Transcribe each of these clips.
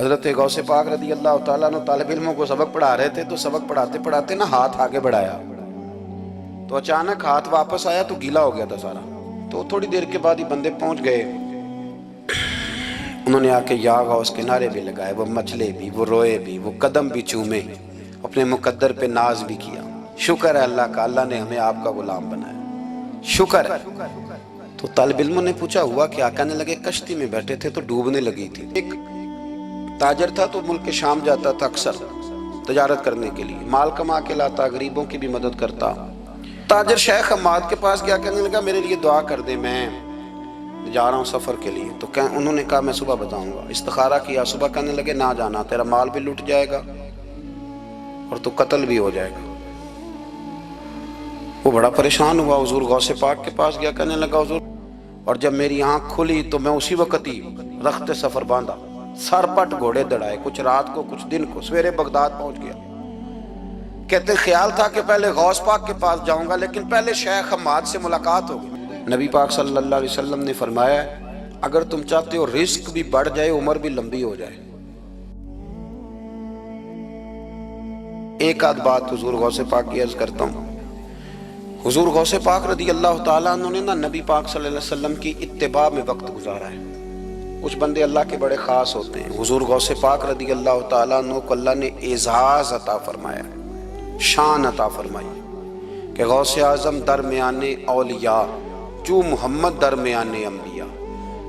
حضرت غوث پاک رضی اللہ تعالیٰ عنہ طالب علموں کو سبق پڑھا رہے تھے، تو سبق پڑھاتے پڑھاتے نا ہاتھ آگے بڑھایا تو اچانک ہاتھ واپس آیا تو گیلا ہو گیا تھا سارا۔ تو تھوڑی دیر کے بعد ہی بندے پہنچ گئے، انہوں نے آ کے یا غوث کے نعرے بھی لگائے، وہ مچلے بھی، وہ روئے بھی، وہ قدم بھی چومے، اپنے مقدر پہ ناز بھی کیا۔ شکر ہے اللہ کا، اللہ نے ہمیں آپ کا غلام بنایا، شکر ہے۔ تو طالب علموں نے پوچھا ہوا کیا؟ کہنے لگے کشتی میں بیٹھے تھے تو ڈوبنے لگی تھی۔ ایک تاجر تھا تو ملک شام جاتا تھا اکثر تجارت کرنے کے لیے، مال کما کے لاتا، غریبوں کی بھی مدد کرتا۔ تاجر شیخ حماد کے پاس گیا، کہنے لگا میرے لیے دعا کر دے، میں جا رہا ہوں سفر کے لیے۔ تو انہوں نے کہا میں صبح بتاؤں گا۔ استخارہ کیا صبح، کہنے لگے نہ جانا، تیرا مال بھی لٹ جائے گا اور تو قتل بھی ہو جائے گا۔ وہ بڑا پریشان ہوا، حضور غوث پاک کے پاس گیا، کہنے لگا حضور، اور جب میری آنکھ کھلی تو میں اسی وقت ہی رخت سفر باندھا، سر پٹ گھوڑے دڑائے، کچھ رات کو کچھ دن کو، سویرے بغداد پہنچ گیا۔ کہتے خیال تھا کہ پہلے غوث پاک کے پاس جاؤں گا، لیکن پہلے شیخ حماد سے ملاقات ہوگی۔ نبی پاک صلی اللہ علیہ وسلم نے فرمایا اگر تم چاہتے ہو رزق بھی بڑھ جائے، عمر بھی لمبی ہو جائے، ایک آدھ بات حضور غوث پاک کی عرض کرتا ہوں۔ حضور غوث پاک رضی اللہ تعالیٰ عنہ نے نا نبی پاک صلی اللہ علیہ وسلم کی اتباع میں وقت گزارا ہے۔ کچھ بندے اللہ کے بڑے خاص ہوتے ہیں۔ حضور غوث پاک رضی اللہ تعالیٰ عنہ کو اللہ نے اعزاز عطا فرمایا، شان عطا فرمائی کہ غوث اعظم درمیان اولیاء، جو محمد درمیان انبیاء۔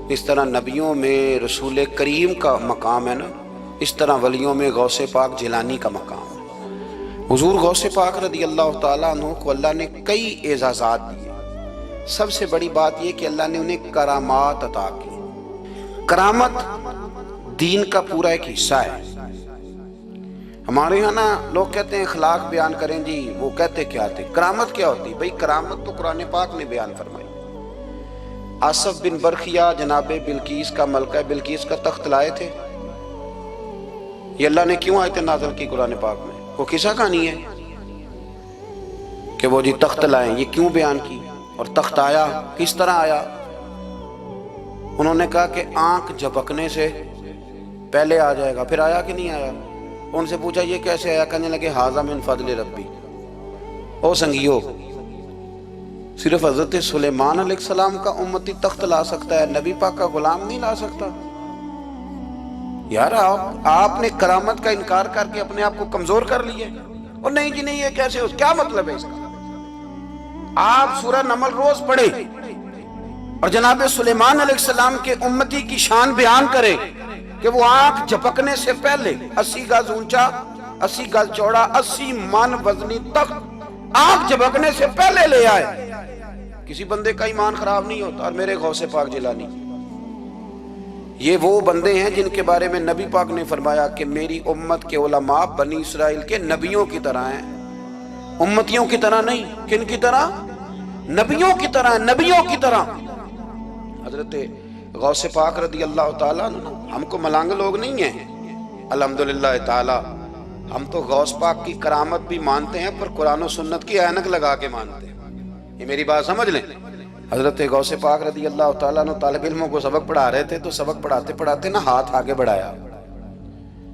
اس طرح نبیوں میں رسول کریم کا مقام ہے نا، اس طرح ولیوں میں غوث پاک جیلانی کا مقام ہے۔ حضور غوث پاک رضی اللہ تعالیٰ عنہ کو اللہ نے کئی اعزازات دیے۔ سب سے بڑی بات یہ کہ اللہ نے انہیں کرامات عطا کی۔ کرامت دین کا پورا ایک حصہ ہے۔ ہمارے یہاں نا لوگ کہتے ہیں اخلاق بیان کریں جی، وہ کہتے کیا تھے؟ کرامت کیا ہوتی؟ بھئی کرامت تو قرآن پاک نے بیان فرمائی۔ آصف بن برخیہ جناب بلقیس کا ملکہ بلقیس کا تخت لائے تھے، یہ اللہ نے کیوں آیت نازل کی قرآن پاک میں؟ وہ قصہ کہانی ہے کہ وہ جی تخت لائیں، یہ کیوں بیان کی؟ اور تخت آیا کس طرح آیا؟ انہوں نے کہا کہ آنکھ جھپکنے سے پہلے آ جائے گا، پھر آیا کہ نہیں آیا؟ ان سے پوچھا یہ کیسے آیا؟ کہنے لگے ھذا من فضل ربی۔ او سنگیو، صرف حضرت سلیمان علیہ السلام کا امتی تخت لا سکتا ہے، نبی پاک کا غلام نہیں لا سکتا؟ یار آپ نے کرامت کا انکار کر کے اپنے آپ کو کمزور کر لیے۔ اور نہیں جی نہیں، یہ کیسے ہو؟ کیا مطلب ہے اس کا؟ آپ سورہ نمل روز پڑھے اور جناب سلیمان علیہ السلام کے امتی کی شان بیان کرے کہ وہ آنکھ جھپکنے سے پہلے 80 گز اونچا، 80 گز چوڑا، 80 من وزنی تخت آنکھ جھپکنے سے پہلے لے آئے۔ کسی بندے کا ایمان خراب نہیں ہوتا۔ اور میرے غوث پاک جیلانی، یہ وہ بندے ہیں جن کے بارے میں نبی پاک نے فرمایا کہ میری امت کے علماء بنی اسرائیل کے نبیوں کی طرح ہیں، امتیوں کی طرح نہیں۔ کن کی طرح؟ نبیوں کی طرح، نبیوں کی طرح۔ حضرت غوث پاک رضی اللہ تعالیٰ عنہ ہم کو ملانگ لوگ نہیں ہیں، الحمدللہ تعالیٰ ہم تو غوث پاک کی کرامت بھی مانتے ہیں، پر قرآن و سنت کی اینک لگا کے مانتے ہیں۔ یہ میری بات سمجھ لیں۔ حضرت غوث پاک رضی اللہ تعالیٰ عنہ طالب علموں کو سبق پڑھا رہے تھے، تو سبق پڑھاتے پڑھاتے نا ہاتھ آگے بڑھایا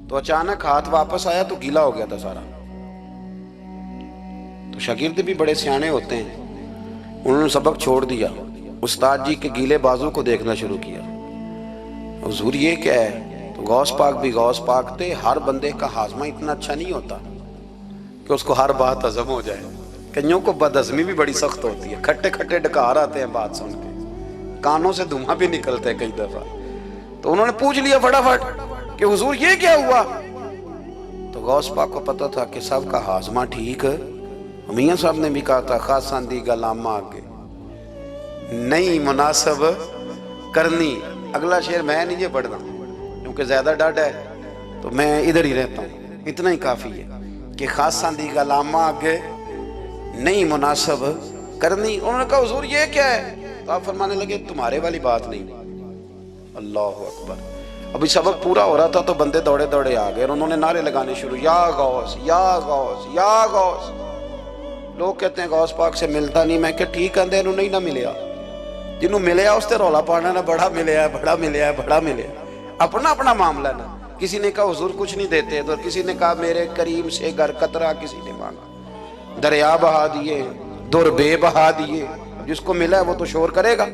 تو اچانک ہاتھ واپس آیا تو گیلا ہو گیا تھا سارا۔ تو شاگرد بھی بڑے سیانے ہوتے ہیں، انہوں نے سبق چھوڑ دیا، استاد جی کے گیلے بازو کو دیکھنا شروع کیا۔ حضور یہ کیا ہے؟ تو غوث پاک بھی غوث پاک تھے۔ ہر بندے کا ہاضمہ اتنا اچھا نہیں ہوتا کہ اس کو ہر بات ہضم ہو جائے، کئیوں کو بد ہضمی بھی بڑی سخت ہوتی ہے، کھٹے کھٹے ڈکار آتے ہیں بات سن کے، کانوں سے دھواں بھی نکلتے ہیں کئی دفعہ۔ تو انہوں نے پوچھ لیا فٹافٹ کہ حضور یہ کیا ہوا؟ تو غوث پاک کو پتا تھا کہ سب کا ہاضمہ ٹھیک ہے۔ میاں صاحب نے بھی کہا تھا خاصاں دی گلامہ آگے نہیں مناسب کرنی۔ اگلا شعر میں نہیں یہ پڑھنا کیونکہ زیادہ ڈاڈ ہے تو میں ادھر ہی رہتا ہوں، اتنا ہی کافی ہے کہ خاصاں دی گلامہ آگے نہیں مناسب کرنی۔ انہوں نے کہا حضور یہ کیا ہے؟ تو آپ فرمانے لگے تمہارے والی بات نہیں۔ اللہ اکبر۔ ابھی سبق پورا ہو رہا تھا تو بندے دوڑے دوڑے آ گئے اور انہوں نے نعرے لگانے شروع، یا غوث یا غوث یا غوث۔ لوگ کہتے ہیں غوث پاک سے ملتا نہیں، میں کہ ٹھیک ہے انہوں نہیں نہ ملیا، جنہوں ملیا اس تے رولا پانا نہ بڑا ملیا ہے بڑا ملیا ہے بڑا ملیا، اپنا اپنا معاملہ نا۔ کسی نے کہا حضور کچھ نہیں دیتے، تو کسی نے کہا میرے کریم سے گر قطرہ کسی نے مانگا، دریا بہا دیے، در بے بہا دیے، جس کو ملا ہے وہ تو شور کرے گا۔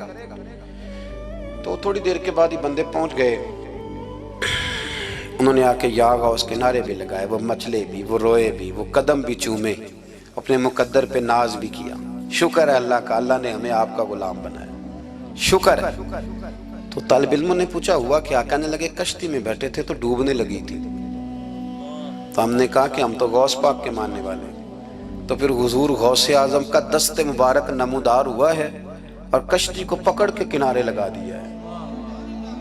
تو تھوڑی دیر کے بعد ہی بندے پہنچ گئے، انہوں نے آ کے یا غوث کے نعرے بھی لگائے، وہ مچلے بھی، وہ روئے بھی، وہ قدم بھی چومے، اپنے مقدر پہ ناز بھی کیا۔ شکر ہے اللہ کا، اللہ نے ہمیں آپ کا غلام بنایا، شکر ہے۔ تو طالب علموں نے پوچھا ہوا کیا؟ کہنے لگے کشتی میں بیٹھے تھے تو ڈوبنے لگی تھی، تو ہم نے کہا کہ ہم تو غوث پاک کے ماننے والے ہیں، تو پھر حضور غوث اعظم کا دست مبارک نمودار ہوا ہے اور کشتی کو پکڑ کے کنارے لگا دیا ہے،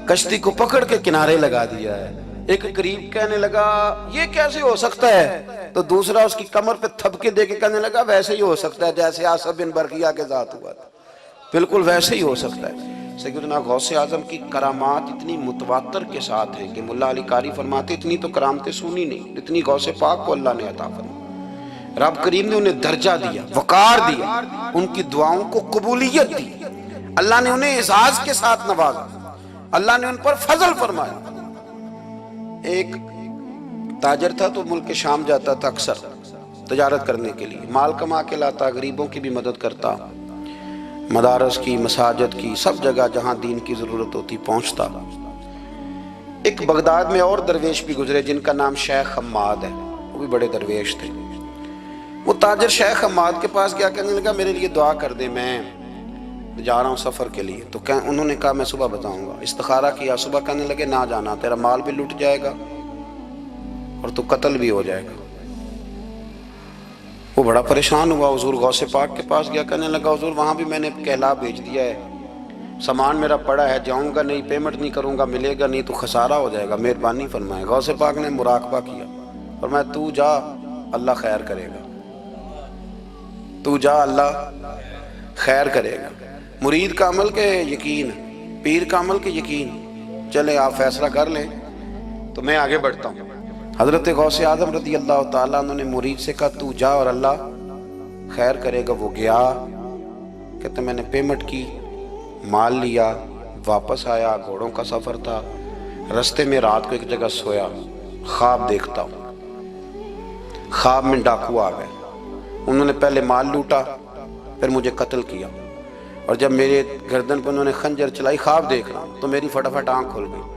کشتی کو پکڑ کے کنارے لگا دیا ہے۔ ایک قریب کہنے لگا یہ کیسے ہو سکتا ہے؟ تو دوسرا اس کی کمر پہ تھپکے دے کے کہنے لگا ویسے ہی ہو سکتا ہے جیسے آصف بن برقیہ کے ذات ہوا تھا، بالکل ویسے ہی ہو سکتا ہے۔ سیدنا غوث اعظم کی کرامات اتنی متواتر کے ساتھ ہیں کہ ملا علی قاری فرماتے اتنی تو کرامتیں سنی نہیں اتنی غوث پاک کو اللہ نے عطا فرمائی۔ رب کریم نے انہیں درجہ دیا، وقار دیا، ان کی دعاؤں کو قبولیت دی، اللہ نے انہیں اعزاز کے ساتھ نوازا، اللہ نے ان پر فضل فرمایا۔ ایک تاجر تھا تو ملک شام جاتا تھا اکثر تجارت کرنے کے لیے، مال کما کے لاتا، غریبوں کی بھی مدد کرتا، مدارس کی، مساجد کی، سب جگہ جہاں دین کی ضرورت ہوتی پہنچتا۔ ایک بغداد میں اور درویش بھی گزرے جن کا نام شیخ حماد ہے، وہ بھی بڑے درویش تھے۔ وہ تاجر شیخ حماد کے پاس گیا، کہنے لگا میرے لیے دعا کر دے، میں جا رہا ہوں سفر کے لیے۔ تو انہوں نے کہا میں صبح بتاؤں گا۔ استخارہ کیا، صبح کہنے لگے نہ جانا، تیرا مال بھی لٹ جائے گا اور تو قتل بھی ہو جائے گا۔ وہ بڑا پریشان ہوا، حضور غوث پاک کے پاس گیا، کہنے لگا حضور وہاں بھی میں نے کہلا بھیج دیا ہے، سامان میرا پڑا ہے، جاؤں گا نہیں، پیمنٹ نہیں کروں گا، ملے گا نہیں تو خسارہ ہو جائے گا، مہربانی فرمائے۔ غوث پاک نے مراقبہ کیا، فرمایا تو جا اللہ خیر کرے گا، تو جا اللہ خیر کرے گا۔ مرید کا عمل کے یقین، پیر کا عمل کے یقین، چلے آپ فیصلہ کر لیں تو میں آگے بڑھتا ہوں۔ حضرت غوث اعظم رضی اللہ تعالیٰ عنہ نے مرید سے کہا تو جا اور اللہ خیر کرے گا۔ وہ گیا، کہتے میں نے پیمنٹ کی، مال لیا، واپس آیا، گھوڑوں کا سفر تھا، رستے میں رات کو ایک جگہ سویا، خواب دیکھتا ہوں، خواب میں ڈاکو آ گئے، انہوں نے پہلے مال لوٹا پھر مجھے قتل کیا، اور جب میرے گردن پہ انہوں نے خنجر چلائی، خواب دیکھ رہا ہوں تو میری فٹافٹ آنکھ کھل گئی،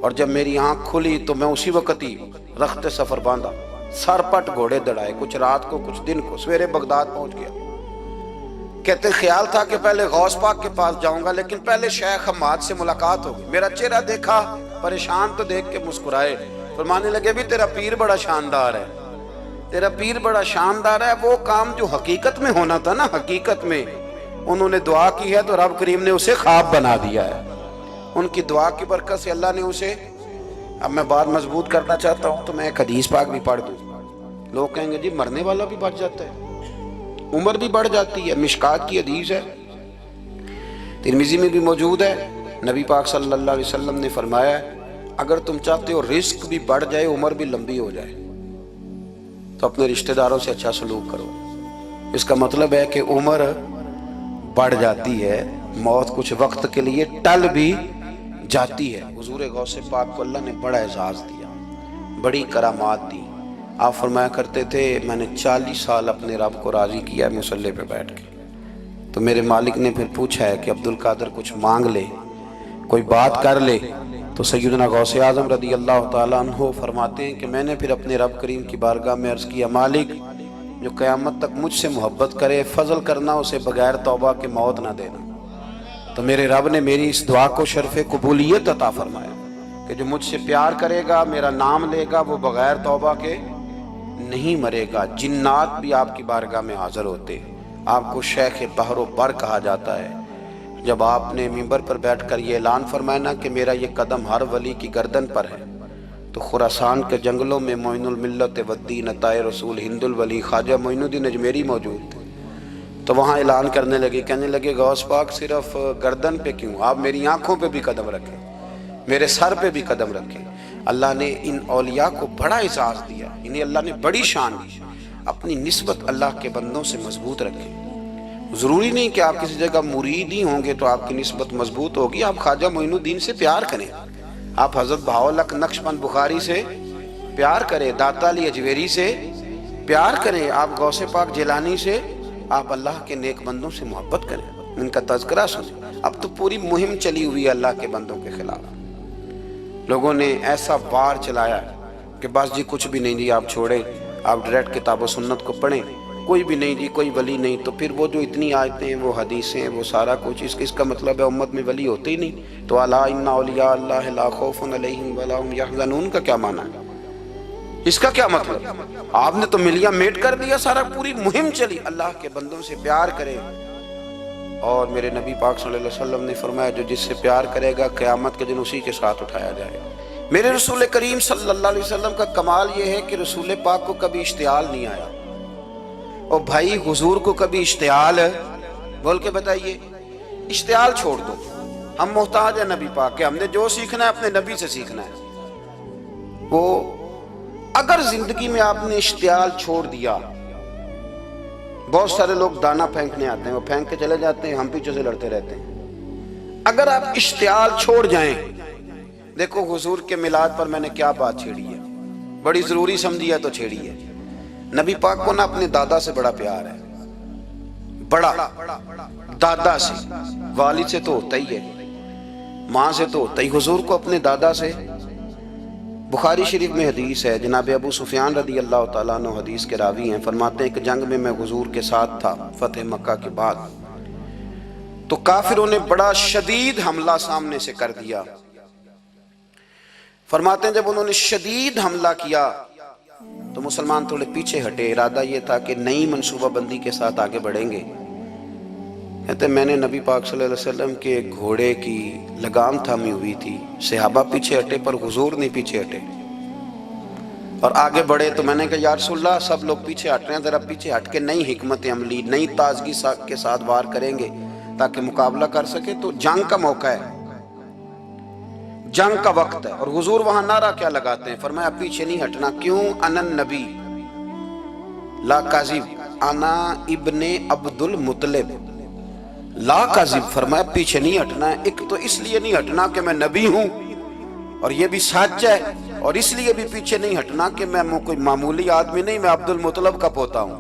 اور جب میری آنکھ کھلی تو میں اسی وقت ہی رخت سفر باندھا، سر پٹ گھوڑے دڑائے، کچھ رات کو کچھ دن کو، سویرے بغداد پہنچ گیا۔ کہتے خیال تھا کہ پہلے غوث پاک کے پاس جاؤں گا، لیکن پہلے شیخ حماد سے ملاقات ہوگی۔ میرا چہرہ دیکھا، پریشان تو دیکھ کے مسکرائے، فرمانے لگے بھی تیرا پیر بڑا شاندار ہے، تیرا پیر بڑا شاندار ہے۔ وہ کام جو حقیقت میں ہونا تھا نا، حقیقت میں انہوں نے دعا کی ہے تو رب کریم نے اسے خواب بنا دیا ہے۔ ان کی دعا کی برکت سے اللہ نے اسے، اب میں بات مضبوط کرنا چاہتا ہوں تو میں ایک حدیث پاک بھی پڑھ دوں۔ لوگ کہیں گے جی مرنے والا بھی بچ جاتا ہے، عمر بھی بڑھ جاتی ہے۔ مشکات کی حدیث ہے، ترمذی میں بھی موجود ہے، نبی پاک صلی اللہ علیہ وسلم نے فرمایا ہے اگر تم چاہتے ہو رزق بھی بڑھ جائے، عمر بھی لمبی ہو جائے، تو اپنے رشتہ داروں سے اچھا سلوک کرو۔ اس کا مطلب ہے کہ عمر بڑھ جاتی ہے، موت کچھ وقت کے لیے ٹل بھی جاتی ہے۔ حضور غوث پاک کو اللہ نے بڑا اعزاز دیا، بڑی کرامات دی۔ آپ فرمایا کرتے تھے میں نے 40 سال اپنے رب کو راضی کیا ہے مصلی پہ بیٹھ کے۔ تو میرے مالک نے پھر پوچھا ہے کہ عبد القادر کچھ مانگ لے، کوئی بات کر لے، تو سیدنا غوث اعظم رضی اللہ تعالیٰ عنہ فرماتے ہیں کہ میں نے پھر اپنے رب کریم کی بارگاہ میں عرض کیا مالک جو قیامت تک مجھ سے محبت کرے، فضل کرنا اسے بغیر توبہ کے موت نہ دینا۔ تو میرے رب نے میری اس دعا کو شرف قبولیت عطا فرمایا کہ جو مجھ سے پیار کرے گا، میرا نام لے گا، وہ بغیر توبہ کے نہیں مرے گا۔ جنات بھی آپ کی بارگاہ میں حاضر ہوتے، آپ کو شیخ بحر و بر کہا جاتا ہے۔ جب آپ نے منبر پر بیٹھ کر یہ اعلان فرمایا نا کہ میرا یہ قدم ہر ولی کی گردن پر ہے، تو خراسان کے جنگلوں میں معین الملت والدین عطائے رسول ہند الولی خواجہ معین الدین اجمیری موجود تھے، تو وہاں اعلان کرنے لگے، کہنے لگے غوث پاک صرف گردن پہ کیوں، آپ میری آنکھوں پہ بھی قدم رکھیں، میرے سر پہ بھی قدم رکھیں۔ اللہ نے ان اولیاء کو بڑا اعزاز دیا، انہیں اللہ نے بڑی شان دی۔ اپنی نسبت اللہ کے بندوں سے مضبوط رکھیں۔ ضروری نہیں کہ آپ کسی جگہ مرید ہی ہوں گے تو آپ کی نسبت مضبوط ہوگی، آپ خواجہ معین الدین سے پیار کریں، آپ حضرت بہاؤالحق نقشبند بخاری سے پیار کریں، داتا علی اجویری سے پیار کریں، آپ غوث پاک جیلانی سے، آپ اللہ کے نیک بندوں سے محبت کریں، ان کا تذکرہ سنیں۔ اب تو پوری مہم چلی ہوئی ہے اللہ کے بندوں کے خلاف، لوگوں نے ایسا وار چلایا کہ بس جی کچھ بھی نہیں جی، آپ چھوڑیں، آپ ڈائریکٹ کتاب و سنت کو پڑھیں، کوئی بھی نہیں جی، کوئی ولی نہیں۔ تو پھر وہ جو اتنی آیتیں ہیں، وہ حدیثیں، وہ سارا کچھ، اس کا مطلب ہے امت میں ولی ہوتے ہی نہیں۔ تو الا ان اولیاء اللہ لا خوف علیہم ولا هم یحزنون کا کیا معنی ہے؟ اس کا کیا مطلب؟ آپ نے تو ملیاں میٹ کر دیا، سارا پوری مہم چلی۔ اللہ کے بندوں سے پیار کریں، اور میرے نبی پاک صلی اللہ علیہ وسلم نے فرمایا جو جس سے پیار کرے گا قیامت کے دن اسی کے ساتھ اٹھایا جائے گا۔ میرے رسول کریم صلی اللہ علیہ وسلم کا کمال یہ ہے کہ رسول پاک کو کبھی اشتعال نہیں آیا، اور بھائی حضور کو کبھی اشتعال، بول کے بتائیے، اشتعال چھوڑ دو۔ ہم محتاج ہیں نبی پاک کے، ہم نے جو سیکھنا ہے اپنے نبی سے سیکھنا ہے۔ وہ اگر زندگی میں آپ نے اشتعال چھوڑ دیا، بہت سارے لوگ دانا پھینکنے آتے ہیں، وہ پھینک کے چلے جاتے ہیں، ہم پیچھے سے لڑتے رہتے ہیں۔ اگر آپ اشتعال چھوڑ جائیں، دیکھو حضور کے میلاد پر میں نے کیا بات چھیڑی ہے، بڑی ضروری سمجھی ہے تو چھیڑی ہے۔ نبی پاک کو نا اپنے دادا سے بڑا پیار ہے، بڑا، دادا سے، والد سے تو ہوتا ہی ہے، ماں سے تو ہوتا ہی، حضور کو اپنے دادا سے۔ بخاری شریف میں حدیث ہے، جناب ابو سفیان رضی اللہ تعالیٰ عنہ حدیث کے راوی ہیں، فرماتے ہیں کہ جنگ میں حضور کے ساتھ تھا فتح مکہ کے بعد، تو کافروں نے بڑا شدید حملہ سامنے سے کر دیا۔ فرماتے ہیں جب انہوں نے شدید حملہ کیا تو مسلمان تھوڑے پیچھے ہٹے، ارادہ یہ تھا کہ نئی منصوبہ بندی کے ساتھ آگے بڑھیں گے۔ کہتے ہیں میں نے نبی پاک صلی اللہ علیہ وسلم کے گھوڑے کی لگام تھامی ہوئی تھی، صحابہ پیچھے ہٹے پر حضور نہیں پیچھے ہٹے، اور آگے بڑھے۔ تو میں نے کہا یا رسول اللہ سب لوگ پیچھے ہٹ رہے ہیں، ذرا پیچھے ہٹ کے نئی حکمت عملی، نئی تازگی کے ساتھ وار کریں گے تاکہ مقابلہ کر سکے۔ تو جنگ کا موقع ہے، جنگ کا وقت ہے، اور حضور وہاں نعرہ کیا لگاتے ہیں؟ فرمایا پیچھے نہیں ہٹنا۔ کیوں؟ انا النبی لا کاذب انا ابن عبد المطلب لا کاذب، فرمایا پیچھے نہیں ہٹنا ہے۔ ایک تو اس لیے نہیں ہٹنا کہ میں نبی ہوں اور یہ بھی سچ ہے، اور اس لیے بھی پیچھے نہیں ہٹنا کہ میں کوئی معمولی آدمی نہیں، میں عبد المطلب کا پوتا ہوں۔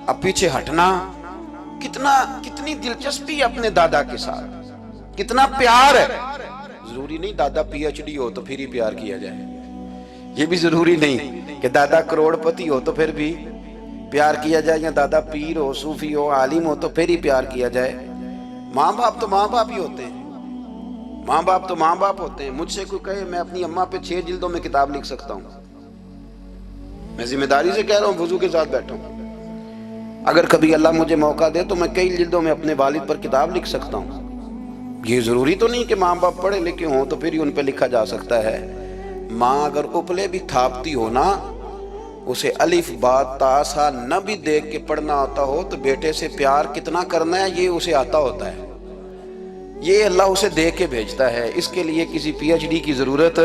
اب پیچھے ہٹنا، کتنی دلچسپی ہے اپنے دادا کے ساتھ، کتنا پیار ہے۔ ضروری نہیں دادا پی ایچ ڈی ہو تو پھر ہی پیار کیا جائے، یہ بھی ضروری نہیں کہ دادا کروڑ پتی ہو تو پھر بھی پیار کیا جائے، یا دادا پیر ہو، صوفی ہو، عالم ہو تو پھر ہی پیار کیا جائے۔ ماں باپ تو ماں باپ ہی ہوتے ہیں، ماں باپ تو ماں باپ ہوتے ہیں۔ مجھ سے کوئی کہے میں اپنی اماں پہ 6 جلدوں میں کتاب لکھ سکتا ہوں، میں ذمہ داری سے کہہ رہا ہوں، وضو کے ساتھ بیٹھا ہوں۔ اگر کبھی اللہ مجھے موقع دے تو میں کئی جلدوں میں اپنے والد پر کتاب لکھ سکتا ہوں۔ یہ ضروری تو نہیں کہ ماں باپ پڑھے لکھے ہوں تو پھر ہی ان پہ لکھا جا سکتا ہے۔ ماں اگر اپلے بھی تھاپتی ہو نا، اسے الف با تا سا نہ بھی دیکھ کے پڑھنا آتا ہو تو بیٹے سے پیار کتنا کرنا ہے یہ اسے آتا ہوتا ہے، یہ اللہ اسے دیکھ کے بھیجتا ہے۔ اس کے لیے کسی پی ایچ ڈی کی ضرورت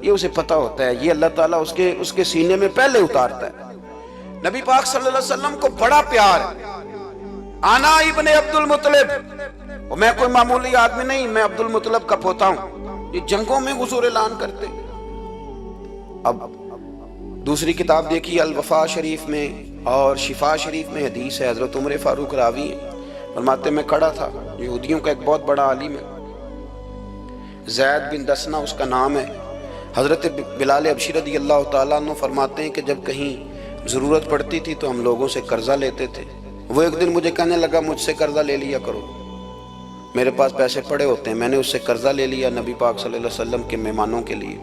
یہ اسے پتا ہوتا ہے، یہ اللہ تعالیٰ اس کے سینے میں پہلے اتارتا ہے۔ نبی پاک صلی اللہ علیہ وسلم کو بڑا پیار ہے۔ انا ابن عبد المطلب، میں کوئی معمولی آدمی نہیں، میں عبد المطلب کا پوتا ہوں۔ یہ جنگوں میں حضور اعلان کرتے۔ اب دوسری کتاب دیکھی الوفا شریف میں اور شفا شریف میں حدیث ہے، حضرت عمر فاروق راوی ہیں، فرماتے میں کھڑا تھا، یہودیوں کا ایک بہت بڑا عالم ہے، زید بن دسنا اس کا نام ہے، حضرت بلال حبشی رضی اللہ تعالیٰ عنہ فرماتے ہیں کہ جب کہیں ضرورت پڑتی تھی تو ہم لوگوں سے قرضہ لیتے تھے۔ وہ ایک دن مجھے کہنے لگا مجھ سے قرضہ لے لیا کرو، میرے پاس پیسے پڑے ہوتے ہیں۔ میں نے اس سے قرضہ لے لیا نبی پاک صلی اللہ علیہ وسلم کے مہمانوں کے لیے،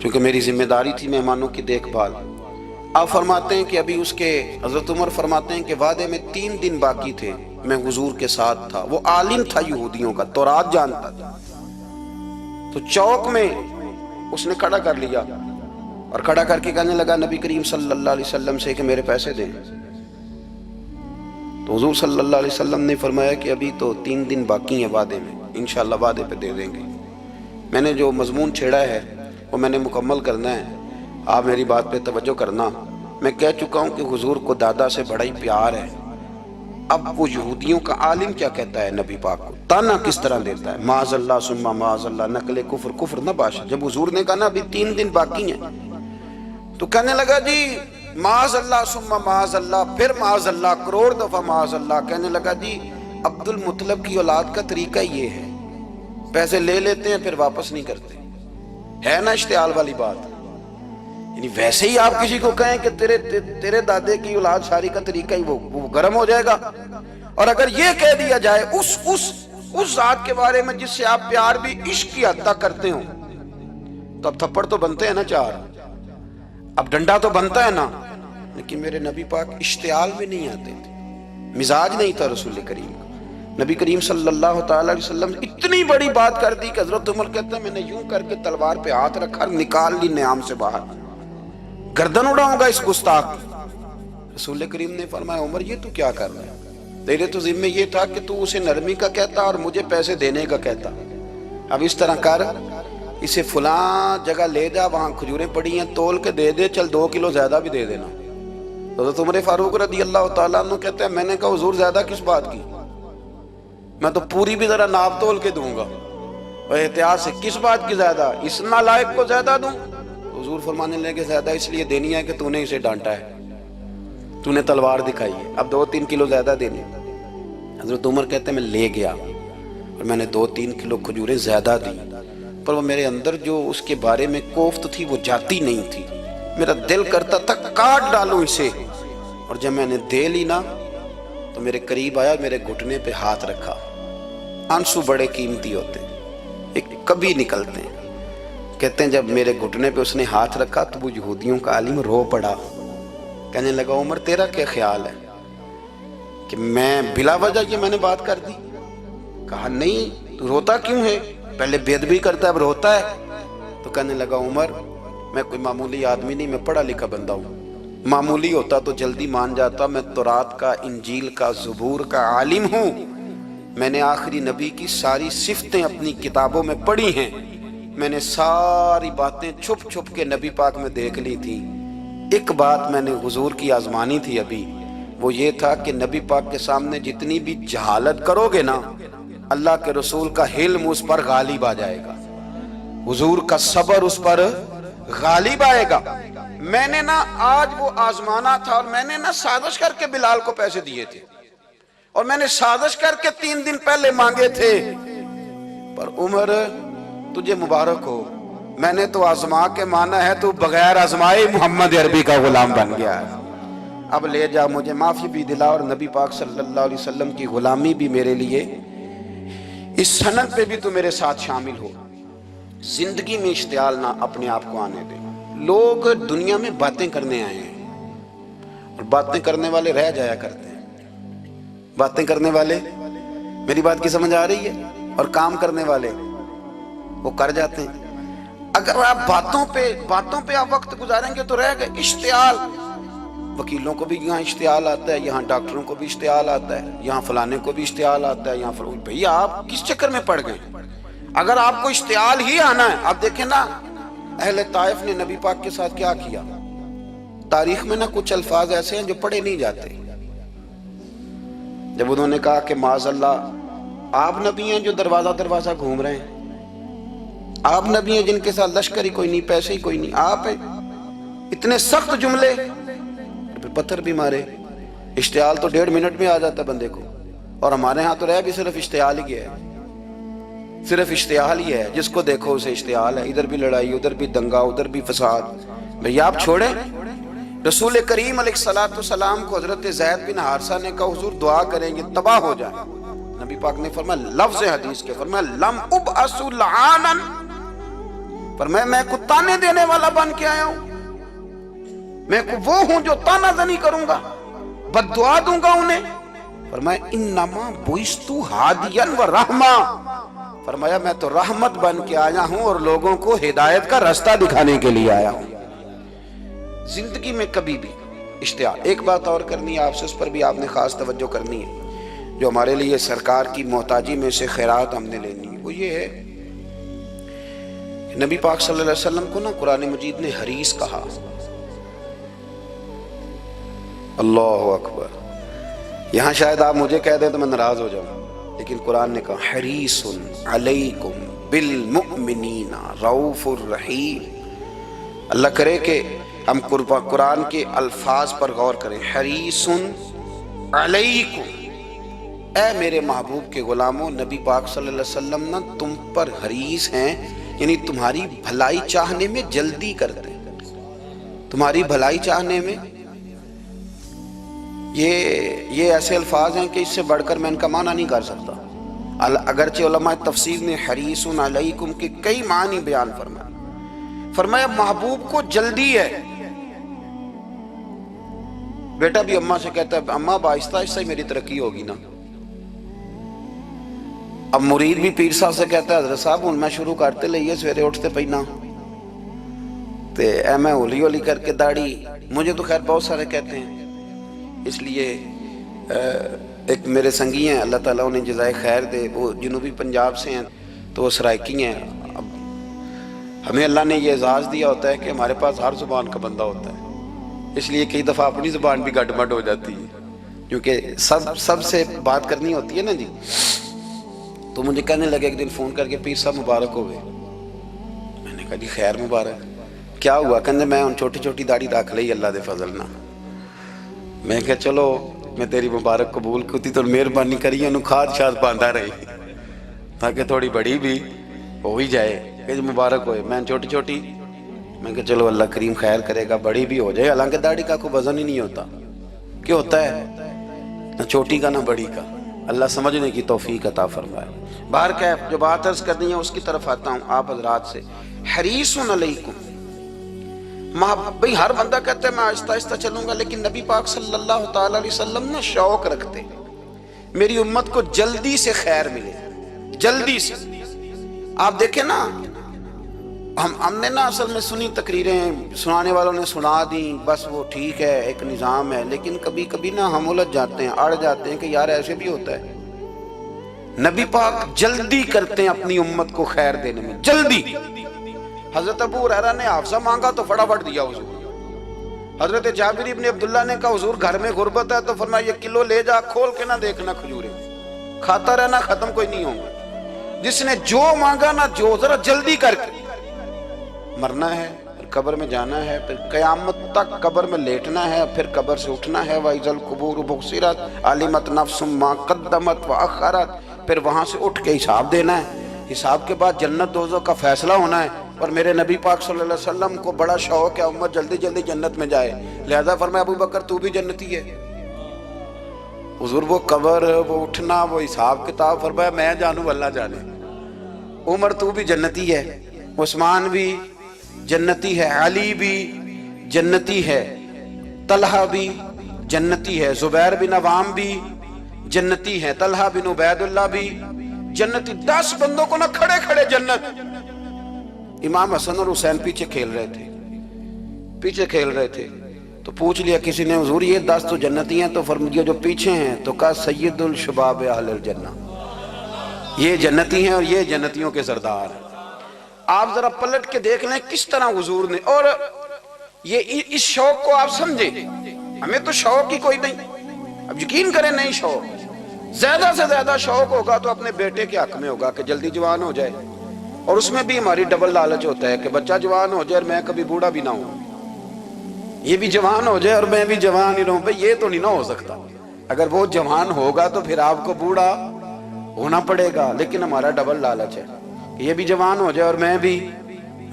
کیونکہ میری ذمہ داری تھی مہمانوں کی دیکھ بھال۔ آپ فرماتے ہیں کہ ابھی اس کے حضرت عمر فرماتے ہیں کہ وعدے میں 3 دن باقی تھے، میں حضور کے ساتھ تھا۔ وہ عالم تھا یہودیوں کا، تورات جانتا تھا، تو چوک میں اس نے کھڑا کر لیا اور کھڑا کر کے کہنے لگا نبی کریم صلی اللہ علیہ وسلم سے کہ میرے پیسے دیں۔ تو حضور صلی اللہ علیہ وسلم نے فرمایا کہ ابھی تو 3 دن باقی ہیں وعدے میں، انشاءاللہ وعدے پہ دے دیں گے۔ میں نے جو مضمون چھیڑا ہے وہ میں نے مکمل کرنا ہے، آپ میری بات پہ توجہ کرنا۔ میں کہہ چکا ہوں کہ حضور کو دادا سے بڑا ہی پیار ہے۔ اب وہ یہودیوں کا عالم کیا کہتا ہے نبی پاک کو؟ تانا کس طرح دیتا ہے، معاذ اللہ ثم معاذ اللہ، نقل کفر، کفر نہ باشا۔ جب حضور نے کہا نا ابھی 3 دن باقی ہیں، تو کہنے لگا جی معاذ اللہ ثم معاذ اللہ، پھر معاذ اللہ، کروڑ دفعہ معاذ اللہ۔ کہنے لگا جی عبد المطلب کی اولاد کا طریقہ یہ ہے، پیسے لے لیتے ہیں پھر واپس نہیں کرتے۔ ہے نا اشتعال والی بات؟ یعنی ویسے ہی آپ کسی کو کہیں کہ تیرے دادے کی اولاد ساری کا طریقہ ہی وہ گرم ہو جائے گا۔ اور اگر یہ کہہ دیا جائے اس ذات کے بارے میں جس سے آپ پیار بھی عشق کی حد تک کرتے ہوں، تو اب تھپڑ تو بنتے ہیں نا 4، اب ڈنڈا تو بنتا ہے نا۔ لیکن میرے نبی پاک اشتعال میں نہیں آتے تھے، مزاج نہیں تھا رسول کریم کا۔ نبی کریم صلی اللہ تعالی علیہ وسلم اتنی بڑی بات کر دی کہ حضرت عمر کہتے ہیں میں نے یوں کر کے تلوار پہ ہاتھ رکھا، نکال لی نیام سے باہر، گردن اڑاؤں گا اس گستاخ کی۔ رسول کریم نے فرمایا عمر یہ تو کیا کر رہا ہے؟ تیرے تو ذمہ یہ تھا کہ تو اسے نرمی کا کہتا اور مجھے پیسے دینے کا کہتا۔ اب اس طرح کر، اسے فلاں جگہ لے جا، وہاں کھجوریں پڑی ہیں، تول کے دے دے، چل 2 کلو زیادہ بھی دے دینا۔ حضرت عمر فاروق رضی اللہ تعالیٰ عنہ کہتے ہیں میں نے کہا حضور زیادہ کس بات کی، میں تو پوری بھی ذرا ناپ تول کے دوں گا، اور احتیاط سے کس بات کی زیادہ، اس نالائق کو زیادہ دوں؟ حضور فرمانے لگے زیادہ اس لیے دینی ہے کہ تو نے اسے ڈانٹا ہے، تو نے تلوار دکھائی ہے، اب 2-3 کلو زیادہ دینی۔ حضرت عمر کہتے ہیں میں لے گیا اور میں نے 2-3 کلو کھجوریں زیادہ دی، پر وہ میرے اندر جو اس کے بارے میں کوفت تھی وہ جاتی نہیں تھی، میرا دل کرتا تھا کاٹ ڈالوں اسے۔ اور جب میں نے دے لی نا تو میرے قریب آیا، میرے گھٹنے پہ ہاتھ رکھا۔ آنسو بڑے قیمتی ہوتے ہیں، ایک کبھی نکلتے ہیں۔ کہتے ہیں جب میرے گھٹنے پہ اس نے ہاتھ رکھا تو وہ یہودیوں کا عالم رو پڑا، کہنے لگا عمر تیرا کیا خیال ہے کہ میں بلا وجہ یہ میں نے بات کر دی؟ کہا نہیں، تو روتا کیوں ہے؟ پہلے بے ادبی کرتا ہے اب روتا ہے۔ تو کہنے لگا عمر میں کوئی معمولی آدمی نہیں، میں پڑھا لکھا بندہ ہوں، معمولی ہوتا تو جلدی مان جاتا، میں تورات کا، انجیل کا، زبور کا عالم ہوں، میں نے آخری نبی کی ساری صفتیں اپنی کتابوں میں پڑھی ہیں، میں نے ساری باتیں چھپ چھپ کے نبی پاک میں دیکھ لی تھی۔ ایک بات میں نے حضور کی آزمانی تھی ابھی، وہ یہ تھا کہ نبی پاک کے سامنے جتنی بھی جہالت کرو گے نا، اللہ کے رسول کا حلم اس پر غالب آ جائے گا، حضور کا صبر اس پر غالب آئے گا۔ میں نے نا آج وہ آزمانا تھا، اور میں نے نا سازش کر کے بلال کو پیسے دیے تھے، اور میں نے سازش کر کے 3 دن پہلے مانگے تھے، پر عمر تجھے مبارک ہو، میں نے تو آزما کے مانا ہے، تو بغیر آزمائے محمد عربی کا غلام بن گیا ہے۔ اب لے جا، مجھے معافی بھی دلا، اور نبی پاک صلی اللہ علیہ وسلم کی غلامی بھی میرے لیے، اس سند پہ بھی تو میرے ساتھ شامل ہو۔ زندگی میں اشتعال نہ اپنے آپ کو آنے دے۔ لوگ دنیا میں باتیں کرنے آئے ہیں، اور باتیں کرنے والے رہ جایا کرتے ہیں، باتیں کرنے والے، میری بات کی سمجھ آ رہی ہے، اور کام کرنے والے وہ کر جاتے ہیں۔ اگر آپ باتوں پہ آپ وقت گزاریں گے تو رہ گئے۔ اشتعال، وکیلوں کو بھی یہاں اشتعال آتا ہے، یہاں ڈاکٹروں کو بھی اشتعال آتا ہے، یہاں فلانے کو بھی اشتعال آتا ہے، یہاں بھئی آپ کس چکر میں پڑ گئے؟ اگر آپ کو اشتعال ہی آنا ہے، آپ دیکھیں نا اہل طائف نے نبی پاک کے ساتھ کیا کیا۔ تاریخ میں نا کچھ الفاظ ایسے ہیں جو پڑھے نہیں جاتے۔ جب انہوں نے کہا کہ معاذ اللہ آپ نبی ہیں جو دروازہ دروازہ گھوم رہے ہیں، آپ نبی ہیں جن کے ساتھ لشکر ہی کوئی نہیں، پیسے ہی کوئی نہیں، آپ ہیں، اتنے سخت جملے، پھر پتھر بھی مارے۔ اشتعال تو 1.5 منٹ میں آ جاتا بندے کو، اور ہمارے ہاں تو رہ بھی صرف اشتعال ہی ہے، صرف اشتعال ہی ہے، جس کو دیکھو اسے اشتعال ہے، ادھر بھی لڑائی، ادھر بھی دنگا، ادھر بھی فساد۔ بھئی آپ چھوڑیں۔ رسول کریم علیہ السلام کو حضرت زید بن حارثہ نے کہا حضور دعا کریں گے تباہ ہو جائیں، نبی پاک نے فرمایا لفظ حدیث کے، فرمایا لم ابعث لعانا، فرمایا میں کو تانے دینے والا بن کے آیا ہوں، میں کو وہ ہوں جو تانا زنی کروں گا، بد دعا دوں گا انہیں۔ فرمایا انما بعثت ہادیا و رحمہ، فرمایا میں تو رحمت بن کے آیا ہوں اور لوگوں کو ہدایت کا راستہ دکھانے کے لیے آیا ہوں۔ زندگی میں کبھی بھی اشتعال۔ ایک بات اور کرنی ہے آپ سے، اس پر بھی آپ نے خاص توجہ کرنی ہے، جو ہمارے لیے سرکار کی محتاجی میں سے خیرات ہم نے لینی ہے، وہ یہ ہے کہ نبی پاک صلی اللہ علیہ وسلم کو نا قرآن مجید نے حریص کہا۔ اللہ اکبر۔ یہاں شاید آپ مجھے کہہ دیں تو میں ناراض ہو جاؤں، لیکن قرآن نے کہا حریص علیکم بالمؤمنین رؤوف الرحیم۔ اللہ کرے کہ ہم قرآن کے الفاظ پر غور کریں۔ حریص علیکم، اے میرے محبوب کے غلاموں، نبی پاک صلی اللہ علیہ وسلم نا تم پر حریص ہیں، یعنی تمہاری بھلائی چاہنے میں جلدی کرتے ہیں، تمہاری بھلائی چاہنے میں۔ یہ ایسے الفاظ ہیں کہ اس سے بڑھ کر میں ان کا معنی نہیں کر سکتا، اگرچہ علماء تفسیر نے حریص علیکم کے کئی معنی بیان فرمایا محبوب کو جلدی ہے۔ بیٹا بھی اماں سے کہتا ہے اماں آہستہ آہستہ ہی میری ترقی ہوگی نا۔ اب مرید بھی پیر صاحب سے کہتا ہے حضرت صاحب ہوں میں شروع کرتے لئیے سویرے اٹھتے پہنا تے اے میں ہولی ہولی کر کے داڑھی، مجھے تو خیر بہت سارے کہتے ہیں، اس لیے ایک میرے سنگی ہیں اللہ تعالیٰ انہیں جزائے خیر دے، وہ جنوبی پنجاب سے ہیں تو وہ سرائکی ہیں۔ اب ہمیں اللہ نے یہ اعزاز دیا ہوتا ہے کہ ہمارے پاس ہر زبان کا بندہ ہوتا ہے، اس لیے کئی دفعہ اپنی زبان بھی گڈ مڈ ہو جاتی ہے، کیونکہ سب سے بات کرنی ہوتی ہے نا جی۔ تو مجھے کہنے لگے ایک دن فون کر کے پیر صاحب مبارک ہو گئے۔ میں نے کہا جی خیر مبارک، کیا ہوا؟ کہنے میں ان چھوٹی چھوٹی داڑھی رکھ لئی اللہ دے فضل نہ۔ میں کہا چلو میں تیری مبارک قبول کرتی تو مہربانی کری انہوں کھاد شاد باندھا رہی تاکہ تھوڑی بڑی بھی ہو ہی جائے کہ مبارک ہوئے۔ میں چھوٹی چھوٹی، میں کہا چلو اللہ کریم خیر کرے گا بڑی بھی ہو جائے، حالانکہ داڑھی کا کوئی وزن ہی نہیں ہوتا، کیا ہوتا ہے نہ چھوٹی کا نہ بڑی کا، اللہ سمجھنے کی توفیق عطا فرمائے۔ باہر کہ جو بات عرض کرنی ہے اس کی طرف آتا ہوں آپ حضرات سے۔ حریص علیکم، بھئی ہر بندہ کہتا ہے میں آہستہ آہستہ چلوں گا، لیکن نبی پاک صلی اللہ تعالیٰ علیہ وسلم نے شوق رکھتے میری امت کو جلدی سے خیر ملے، جلدی سے۔ آپ دیکھیں نا ہم نے نا اصل میں سنی تقریریں، سنانے والوں نے سنا دیں، بس وہ ٹھیک ہے ایک نظام ہے، لیکن کبھی کبھی نا ہم الجھ جاتے ہیں، اڑ جاتے ہیں کہ یار ایسے بھی ہوتا ہے۔ نبی پاک جلدی کرتے ہیں اپنی امت کو خیر دینے میں، جلدی۔ حضرت ابو ہریرہ نے حافظہ مانگا تو فٹافٹ دیا حضور۔ حضرت جابر ابن عبداللہ نے کہا حضور گھر میں غربت ہے تو فرمایا 1 کلو لے جا، کھول کے نہ دیکھنا کھجورے، کھاتا رہنا ختم کوئی نہیں ہوگا۔ جس نے جو مانگا نا جو ذرا جلدی کر کے، مرنا ہے پھر قبر میں جانا ہے، پھر قیامت تک قبر میں لیٹنا ہے، پھر قبر سے اٹھنا ہے۔ وَإِذَا الْقُبُورُ بُعْثِرَتْ عَلِمَتْ نَفْسٌ مَا قَدَّمَتْ وَأَخَّرَتْ، پھر وہاں سے اٹھ کے حساب دینا ہے، حساب کے بعد جنت دوزخ کا فیصلہ ہونا ہے۔ اور میرے نبی پاک صلی اللہ علیہ وسلم کو بڑا شوق ہے امت جلدی جلدی جنت میں جائے، لہذا فرمایا ابو بکر تو بھی جنتی ہے۔ حضور وہ قبر، وہ اٹھنا، وہ حساب کتاب، فرمایا میں جانوں اللہ جانے۔ عمر تو بھی جنتی ہے، عثمان بھی جنتی ہے، علی بھی جنتی ہے، طلحہ بھی جنتی ہے، زبیر بن عوام بھی جنتی ہے، طلحہ بن عبید اللہ بھی جنتی۔ 10 بندوں کو نہ کھڑے کھڑے جنت۔ امام حسن اور حسین پیچھے کھیل رہے تھے تو پوچھ لیا کسی نے حضور یہ 10 تو جنتی ہیں، تو فرمایا جو پیچھے ہیں، تو کہا سید الشباب اہل الجنہ، یہ جنتی ہیں اور یہ جنتیوں کے سردار ہیں۔ آپ ذرا پلٹ کے دیکھ لیں کس طرح حضور نے، اور یہ اس شوق کو آپ سمجھیں، ہمیں تو شوق ہی کوئی نہیں، اب یقین کریں نہیں شوق، زیادہ سے زیادہ شوق ہوگا تو اپنے بیٹے کے حق میں ہوگا کہ جلدی جوان ہو جائے، اور اس میں بھی ہماری ڈبل لالچ ہوتا ہے کہ بچہ جوان ہو جائے اور میں کبھی بوڑھا بھی نہ ہوں، یہ بھی جوان ہو جائے اور میں بھی جوان ہی رہوں۔ بھئی یہ تو نہیں نہ ہو سکتا، اگر وہ جوان ہوگا تو پھر آپ کو بوڑھا ہونا پڑے گا، لیکن ہمارا ڈبل لالچ ہے کہ یہ بھی جوان ہو جائے اور میں بھی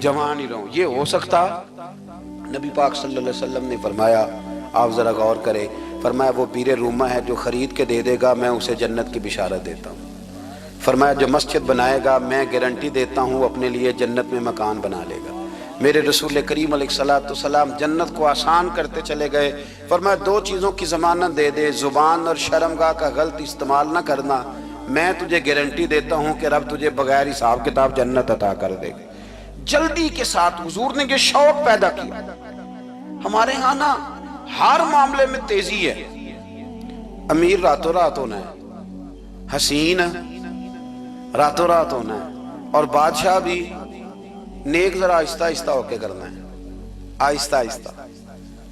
جوان ہی رہوں، یہ ہو سکتا؟ نبی پاک صلی اللہ علیہ وسلم نے فرمایا، آپ ذرا غور کریں، فرمایا وہ پیر رومہ ہے جو خرید کے دے دے گا میں اسے جنت کی بشارت دیتا ہوں۔ فرمایا جو مسجد بنائے گا میں گارنٹی دیتا ہوں اپنے لیے جنت میں مکان بنا لے گا۔ میرے رسول کریم علیہ السلام جنت کو آسان کرتے چلے گئے، فرمایا 2 چیزوں کی ضمانت دے دے، زبان اور شرمگاہ کا غلط استعمال نہ کرنا، میں تجھے گارنٹی دیتا ہوں کہ رب تجھے بغیر حساب کتاب جنت عطا کر دے گا۔ جلدی کے ساتھ حضور نے یہ شوق پیدا کیا۔ ہمارے ہاں نا ہر معاملے میں تیزی ہے، امیر راتوں رات ہونا ہے، حسین راتوں رات ہونا ہے، اور بادشاہ بھی نیک ذرا آہستہ آہستہ ہو کے کرنا ہے، آہستہ آہستہ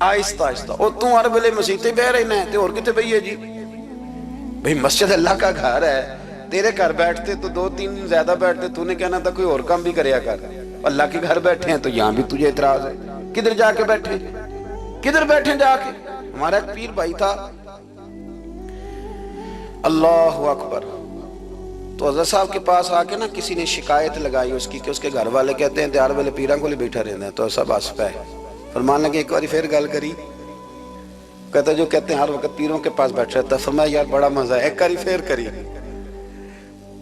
آہستہ آہستہ۔ اور تو ہر ویلے مسیطے بہ رہنا ہے تے اور کتے بھئی ہے جی، بھئی مسجد اللہ کا گھر ہے تیرے گھر بیٹھتے تو 2-3 دن زیادہ بیٹھتے، تو نے کہنا تھا کوئی اور کام بھی کریا کر، اللہ کے گھر بیٹھے ہیں تو یہاں بھی تجھے اعتراض ہے، کدھر جا کے بیٹھے، کدھر بیٹھے جا کے؟ ہمارا ایک پیر بھائی تھا، اللہ اکبر، تو حضرت صاحب کے پاس آ کے نا کسی نے شکایت لگائی اس کی کہ اس کے گھر والے کہتے ہیں دیار والے پیران کو لے بیٹھا رہنا ہے، تو سب ہنس پے، فرمان لگے ایک باری پھر گل کری، کہتا جو کہتے ہیں ہر وقت پیروں کے پاس بیٹھ رہتا ہے، فرمایا یار بڑا مزہ ہے، ایک باری پھر کری۔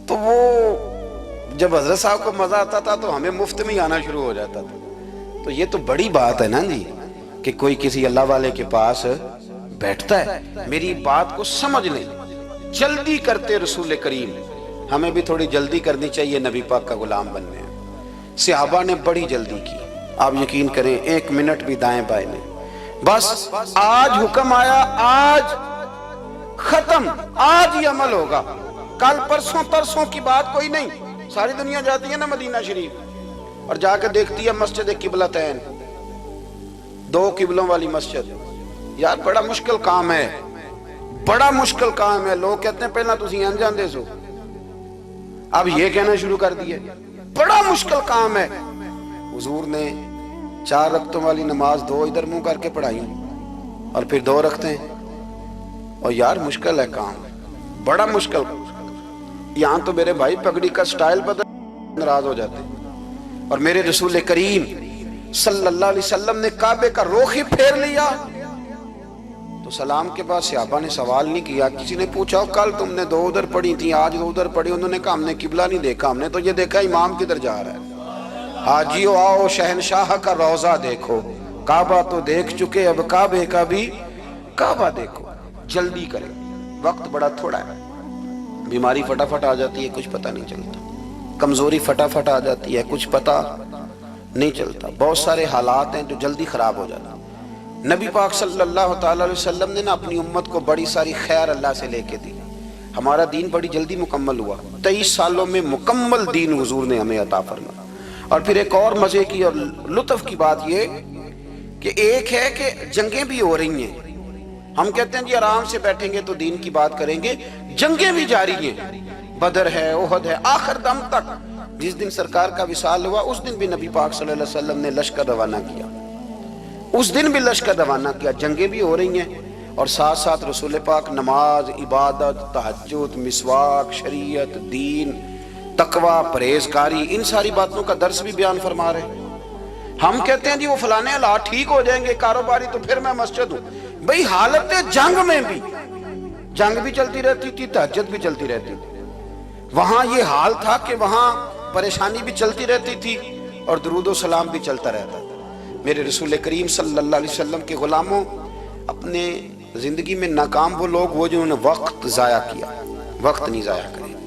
تو وہ جب حضرت صاحب کو مزہ آتا تھا تو ہمیں مفت میں ہی آنا شروع ہو جاتا تھا۔ تو یہ تو بڑی بات ہے نا جی کہ کوئی کسی اللہ والے کے پاس بیٹھتا ہے۔ میری بات کو سمجھ لیں، جلدی کرتے رسول کریم، ہمیں بھی تھوڑی جلدی کرنی چاہیے نبی پاک کا غلام بننے۔ صحابہ نے بڑی جلدی کی، آپ یقین کریں 1 منٹ بھی دائیں بائیں نہیں، بس آج حکم آیا، آج ختم، آج ہی عمل ہوگا، کل پرسوں ترسوں کی بات کوئی نہیں۔ ساری دنیا جاتی ہے نا مدینہ شریف اور جا کے دیکھتی ہے مسجد قبلتین، 2 قبلوں والی مسجد، یار بڑا مشکل کام ہے، بڑا مشکل کام ہے۔ لوگ کہتے ہیں پہلا تسی این جاندے سو، اب یہ کہنا شروع کر دیے بڑا مشکل کام ہے۔ حضور نے 4 رکعتوں والی نماز 2 ادھر منہ کر کے پڑھائی اور پھر 2 رکھتے ہیں، اور یار مشکل ہے کام، بڑا مشکل۔ یہاں تو میرے بھائی پگڑی کا سٹائل بدل ناراض ہو جاتے، اور میرے رسول کریم صلی اللہ علیہ وسلم نے کعبے کا رخ ہی پھیر لیا تو سلام کے بعد صحابہ نے سوال نہیں کیا۔ کسی نے پوچھا کل تم نے 2 ادھر پڑھی تھی، آج 2 ادھر پڑھی، انہوں نے کہا ہم نے قبلہ نہیں دیکھا، ہم نے تو یہ دیکھا امام کدھر جا رہا ہے۔ حاجیو آؤ شہنشاہ کا روضہ دیکھو، کعبہ تو دیکھ چکے، اب کعبے کا بھی کعبہ دیکھو۔ جلدی کریں، وقت بڑا تھوڑا ہے، بیماری فٹافٹ آ جاتی ہے، کچھ پتہ نہیں چلتا، کمزوری فٹافٹ آ جاتی ہے، کچھ پتہ نہیں چلتا، بہت سارے حالات ہیں جو جلدی خراب ہو جاتا۔ نبی پاک صلی اللہ تعالیٰ علیہ وسلم نے نا اپنی امت کو بڑی ساری خیر اللہ سے لے کے دی، ہمارا دین بڑی جلدی مکمل ہوا، 23 سالوں میں مکمل دین حضور نے ہمیں عطا فرمایا۔ اور پھر ایک اور مزے کی اور لطف کی بات یہ کہ ایک ہے کہ جنگیں بھی ہو رہی ہیں، ہم کہتے ہیں جی آرام سے بیٹھیں گے تو دین کی بات کریں گے، جنگیں بھی جاری ہیں، بدر ہے، احد ہے، آخر دم تک۔ جس دن سرکار کا وصال ہوا اس دن بھی نبی پاک صلی اللہ علیہ وسلم نے لشکر روانہ کیا، اس دن بھی لشکر روانہ کیا، جنگیں بھی ہو رہی ہیں، اور ساتھ ساتھ رسول پاک نماز، عبادت، تہجد، مسواک، شریعت، دین، تقوی، پرہیزگاری، ان ساری باتوں کا درس بھی بیان فرما رہے ہیں۔ ہم کہتے ہیں جی وہ فلانے حالات ٹھیک ہو جائیں گے کاروباری تو پھر میں مسجد ہوں، بھئی حالت جنگ میں بھی جنگ بھی چلتی رہتی تھی، تہجد بھی چلتی رہتی تھی، وہاں یہ حال تھا کہ وہاں پریشانی بھی چلتی رہتی تھی اور درود و سلام بھی چلتا رہتا تھا۔ میرے رسول کریم صلی اللہ علیہ وسلم کے غلاموں، اپنے زندگی میں ناکام وہ لوگ وہ جنہوں نے وقت ضائع کیا، وقت نہیں ضائع کیا۔